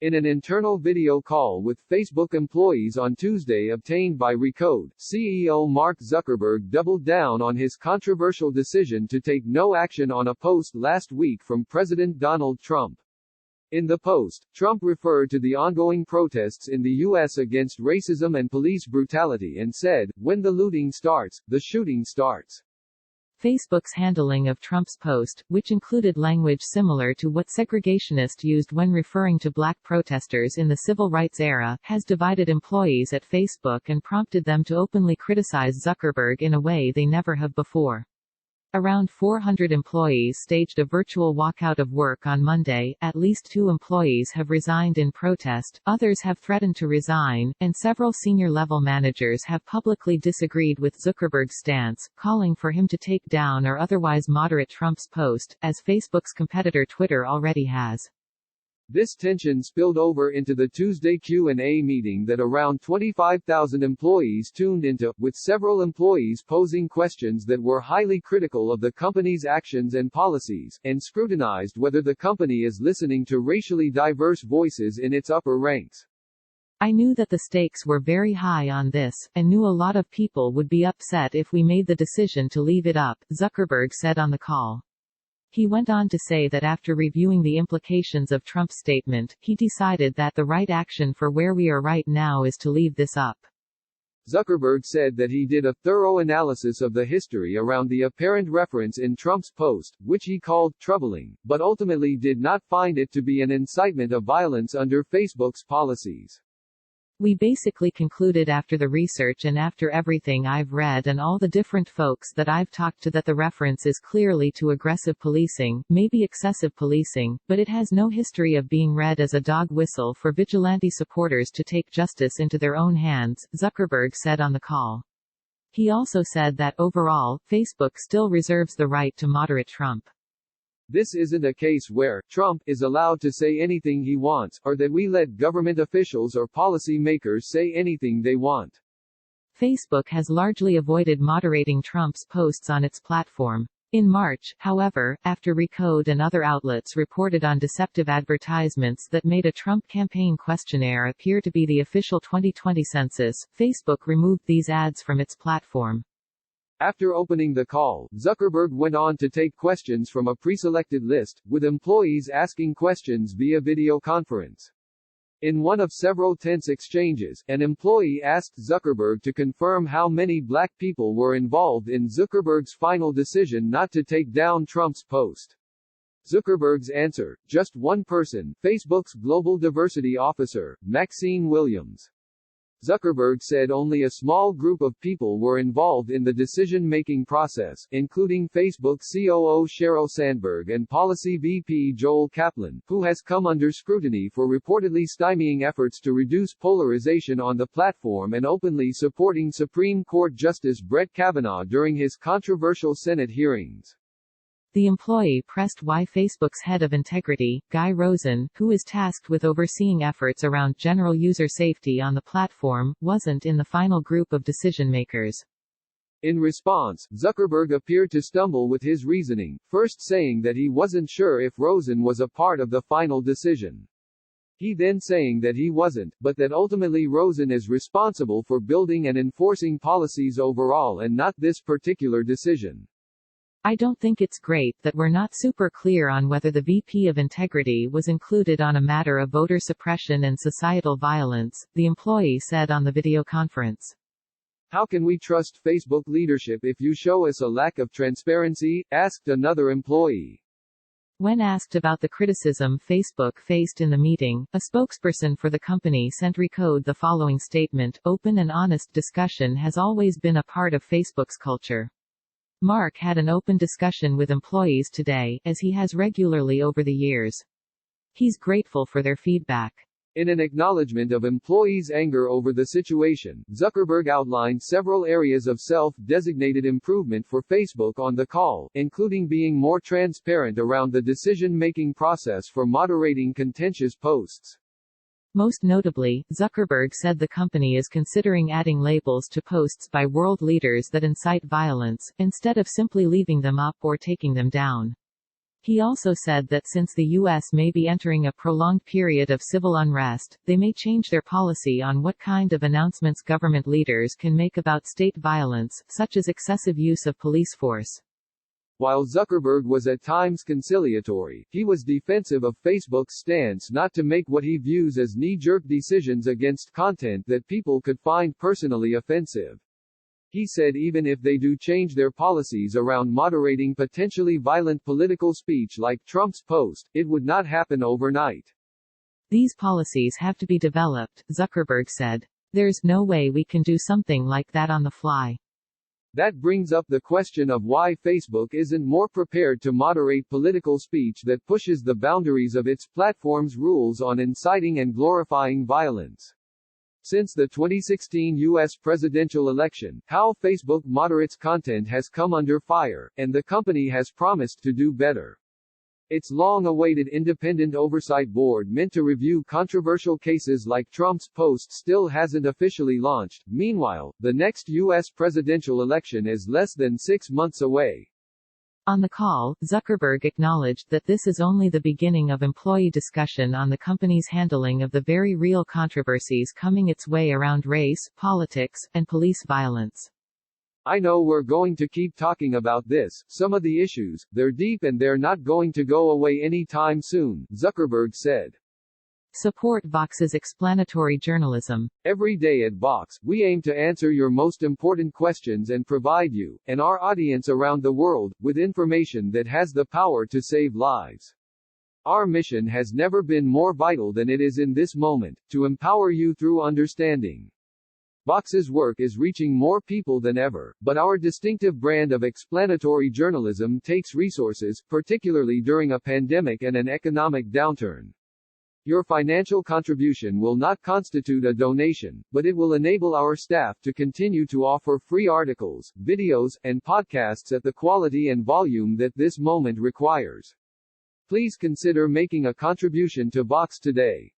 In an internal video call with Facebook employees on Tuesday obtained by Recode, CEO Mark Zuckerberg doubled down on his controversial decision to take no action on a post last week from President Donald Trump. In the post, Trump referred to the ongoing protests in the U.S. against racism and police brutality and said, "When the looting starts, the shooting starts." Facebook's handling of Trump's post, which included language similar to what segregationists used when referring to black protesters in the civil rights era, has divided employees at Facebook and prompted them to openly criticize Zuckerberg in a way they never have before. Around 400 employees staged a virtual walkout of work on Monday, at least 2 employees have resigned in protest, others have threatened to resign, and several senior-level managers have publicly disagreed with Zuckerberg's stance, calling for him to take down or otherwise moderate Trump's post, as Facebook's competitor Twitter already has. This tension spilled over into the Tuesday Q&A meeting that around 25,000 employees tuned into, with several employees posing questions that were highly critical of the company's actions and policies, and scrutinized whether the company is listening to racially diverse voices in its upper ranks. "I knew that the stakes were very high on this, and knew a lot of people would be upset if we made the decision to leave it up," Zuckerberg said on the call. He went on to say that after reviewing the implications of Trump's statement, he decided that the right action for where we are right now is to leave this up. Zuckerberg said that he did a thorough analysis of the history around the apparent reference in Trump's post, which he called troubling, but ultimately did not find it to be an incitement of violence under Facebook's policies. "We basically concluded after the research and after everything I've read and all the different folks that I've talked to that the reference is clearly to aggressive policing, maybe excessive policing, but it has no history of being read as a dog whistle for vigilante supporters to take justice into their own hands," Zuckerberg said on the call. He also said that, overall, Facebook still reserves the right to moderate Trump. "This isn't a case where Trump is allowed to say anything he wants, or that we let government officials or policy makers say anything they want." Facebook has largely avoided moderating Trump's posts on its platform. In March, however, after Recode and other outlets reported on deceptive advertisements that made a Trump campaign questionnaire appear to be the official 2020 census, Facebook removed these ads from its platform. After opening the call, Zuckerberg went on to take questions from a pre-selected list, with employees asking questions via video conference. In one of several tense exchanges, an employee asked Zuckerberg to confirm how many black people were involved in Zuckerberg's final decision not to take down Trump's post. Zuckerberg's answer: "Just one person, Facebook's global diversity officer, Maxine Williams." Zuckerberg said only a small group of people were involved in the decision-making process, including Facebook COO Sheryl Sandberg and Policy VP Joel Kaplan, who has come under scrutiny for reportedly stymieing efforts to reduce polarization on the platform and openly supporting Supreme Court Justice Brett Kavanaugh during his controversial Senate hearings. The employee pressed why Facebook's head of integrity, Guy Rosen, who is tasked with overseeing efforts around general user safety on the platform, wasn't in the final group of decision-makers. In response, Zuckerberg appeared to stumble with his reasoning, first saying that he wasn't sure if Rosen was a part of the final decision. He then saying that he wasn't, but that ultimately Rosen is responsible for building and enforcing policies overall and not this particular decision. "I don't think it's great that we're not super clear on whether the VP of Integrity was included on a matter of voter suppression and societal violence," the employee said on the video conference. "How can we trust Facebook leadership if you show us a lack of transparency?" asked another employee. When asked about the criticism Facebook faced in the meeting, a spokesperson for the company sent Recode the following statement: "Open and honest discussion has always been a part of Facebook's culture. Mark had an open discussion with employees today, as he has regularly over the years. He's grateful for their feedback." In an acknowledgement of employees' anger over the situation, Zuckerberg outlined several areas of self-designated improvement for Facebook on the call, including being more transparent around the decision-making process for moderating contentious posts. Most notably, Zuckerberg said the company is considering adding labels to posts by world leaders that incite violence, instead of simply leaving them up or taking them down. He also said that since the U.S. may be entering a prolonged period of civil unrest, they may change their policy on what kind of announcements government leaders can make about state violence, such as excessive use of police force. While Zuckerberg was at times conciliatory, he was defensive of Facebook's stance not to make what he views as knee-jerk decisions against content that people could find personally offensive. He said even if they do change their policies around moderating potentially violent political speech like Trump's post, it would not happen overnight. These policies have to be developed, Zuckerberg said. There's no way we can do something like that on the fly. That brings up the question of why Facebook isn't more prepared to moderate political speech that pushes the boundaries of its platform's rules on inciting and glorifying violence. Since the 2016 U.S. presidential election, how Facebook moderates content has come under fire, and the company has promised to do better. Its long-awaited independent oversight board meant to review controversial cases like Trump's post still hasn't officially launched. Meanwhile, the next U.S. presidential election is less than 6 months away. On the call, Zuckerberg acknowledged that this is only the beginning of employee discussion on the company's handling of the very real controversies coming its way around race, politics, and police violence. I know we're going to keep talking about this. Some of the issues, they're deep and they're not going to go away anytime soon, Zuckerberg said. Support Vox's explanatory journalism. Every day at Vox, we aim to answer your most important questions and provide you, and our audience around the world, with information that has the power to save lives. Our mission has never been more vital than it is in this moment, to empower you through understanding. Vox's work is reaching more people than ever, but our distinctive brand of explanatory journalism takes resources, particularly during a pandemic and an economic downturn. Your financial contribution will not constitute a donation, but it will enable our staff to continue to offer free articles, videos, and podcasts at the quality and volume that this moment requires. Please consider making a contribution to Vox today.